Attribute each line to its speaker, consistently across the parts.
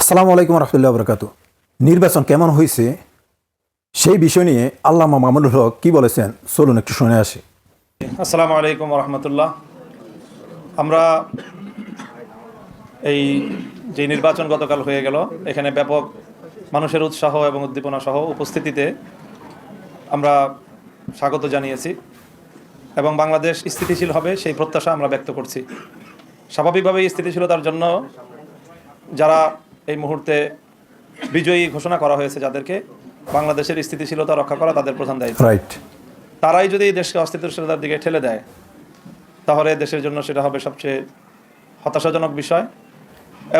Speaker 1: আসসালামু আলাইকুম রহমতুল্লাহ বরকাত। নির্বাচন কেমন হয়েছে সেই বিষয় নিয়ে আল্লামা মামুনুল হক কি বলেছেন, চলুন একটু শুনে আসি।
Speaker 2: আসসালামু আলাইকুম রহমতুল্লাহ। আমরা এই যে নির্বাচন গতকাল হয়ে গেল, এখানে ব্যাপক মানুষের উৎসাহ এবং উদ্দীপনা সহ উপস্থিতিতে আমরা স্বাগত জানিয়েছি এবং বাংলাদেশ স্থিতিশীল হবে সেই প্রত্যাশা আমরা ব্যক্ত করছি। স্বাভাবিকভাবেই স্থিতিশীলতার জন্য যারা এই মুহূর্তে বিজয়ী ঘোষণা করা হয়েছে, যাদেরকে বাংলাদেশের স্থিতিশীলতা রক্ষা করা তাদের প্রধান দায়িত্ব,
Speaker 1: রাইট।
Speaker 2: তারাই যদি দেশকে অস্থিতিশীলতার দিকে ঠেলে দেয় তাহলে দেশের জন্য সেটা হবে সবচেয়ে হতাশাজনক বিষয়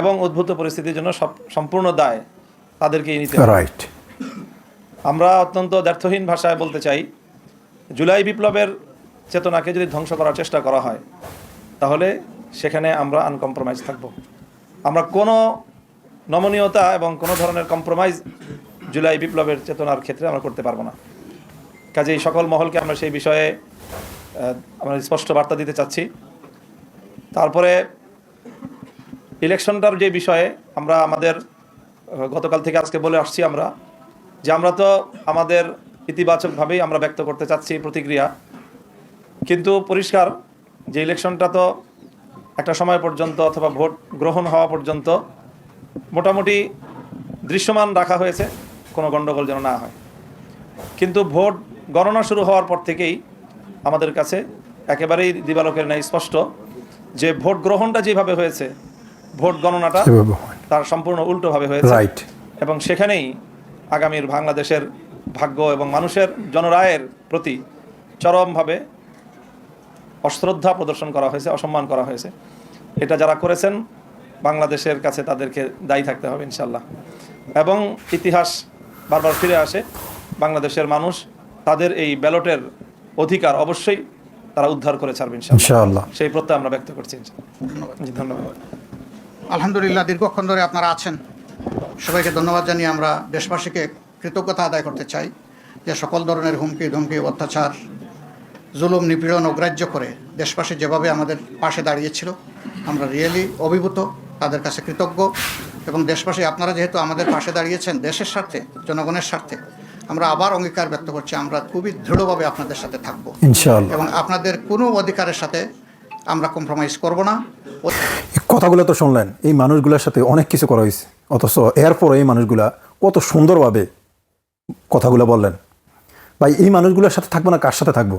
Speaker 2: এবং উদ্ভূত পরিস্থিতির জন্য সম্পূর্ণ দায় তাদেরকেই নিতে হবে।
Speaker 1: রাইট।
Speaker 2: আমরা অত্যন্ত দ্ব্যর্থহীন ভাষায় বলতে চাই, জুলাই বিপ্লবের চেতনাকে যদি ধ্বংস করার চেষ্টা করা হয় তাহলে সেখানে আমরা আনকম্প্রোমাইজ থাকব। আমরা কোনো নমনীয়তা এবং কোনো ধরনের কম্প্রোমাইজ জুলাই বিপ্লবের চেতনার ক্ষেত্রে আমরা করতে পারবো না। কাজেই সকল মহলকে আমরা সেই বিষয়ে আমরা স্পষ্ট বার্তা দিতে চাচ্ছি। তারপরে ইলেকশনটার যে বিষয়ে আমরা আমাদের গতকাল থেকে আজকে বলে আসছি আমরা তো আমাদের ইতিবাচকভাবেই আমরা ব্যক্ত করতে চাচ্ছি প্রতিক্রিয়া, কিন্তু পরিষ্কার যে ইলেকশনটা তো একটা সময় পর্যন্ত অথবা ভোট গ্রহণ হওয়া পর্যন্ত মোটামুটি দৃশ্যমান রাখা হয়েছে, কোনো গণ্ডগোল যেন না হয়। কিন্তু ভোট গণনা শুরু হওয়ার পর থেকেই আমাদের কাছে একেবারেই দিবালোকের ন্যায় স্পষ্ট যে ভোট গ্রহণটা যেভাবে হয়েছে, ভোট গণনাটা তার সম্পূর্ণ উল্টোভাবে হয়েছে।
Speaker 1: রাইট।
Speaker 2: এবং সেখানেই আগামীর বাংলাদেশের ভাগ্য এবং মানুষের জনরায়ের প্রতি চরমভাবে অশ্রদ্ধা প্রদর্শন করা হয়েছে, অসম্মান করা হয়েছে। এটা যারা করেছেন বাংলাদেশের কাছে তাদেরকে দায়ী থাকতে হবে ইনশাল্লাহ। এবং ইতিহাস বারবার ফিরে আসে, বাংলাদেশের মানুষ তাদের এই ব্যালটের অধিকার অবশ্যই তারা উদ্ধার করে ছাড়বে ইনশাআল্লাহ। সেই প্রত্যয় আমরা ব্যক্ত করছি। ধন্যবাদ।
Speaker 3: আলহামদুলিল্লাহ, দীর্ঘক্ষণ ধরে আপনারা আছেন, সবাইকে ধন্যবাদ জানিয়ে আমরা দেশবাসীকে কৃতজ্ঞতা আদায় করতে চাই যে সকল ধরনের হুমকি ধমকি, অত্যাচার, জুলুম, নিপীড়ন অগ্রাহ্য করে দেশবাসী যেভাবে আমাদের পাশে দাঁড়িয়েছিল, আমরা রিয়েলি অভিভূত, তাদের কাছে কৃতজ্ঞ। এবং দেশবাসী আপনারা যেহেতু আমাদের পাশে দাঁড়িয়েছেন দেশের স্বার্থে, জনগণের স্বার্থে, আমরা আবার অঙ্গীকার ব্যক্ত করছি আমরা খুবই দৃঢ়ভাবে আপনাদের সাথে থাকব
Speaker 1: ইনশাআল্লাহ
Speaker 3: এবং আপনাদের কোনো অধিকারের সাথে আমরা কম্প্রোমাইজ করব না।
Speaker 1: কথাগুলো তো শুনলেন, এই মানুষগুলোর সাথে অনেক কিছু করা হয়েছে, অথচ এরপর এই মানুষগুলা কত সুন্দরভাবে কথাগুলো বললেন। ভাই, এই মানুষগুলোর সাথে থাকবো না কার সাথে থাকবো?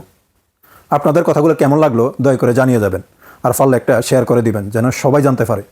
Speaker 1: আপনাদের কথাগুলো কেমন লাগলো দয়া করে জানিয়ে যাবেন, আর পারলে একটা শেয়ার করে দিবেন যেন সবাই জানতে পারে।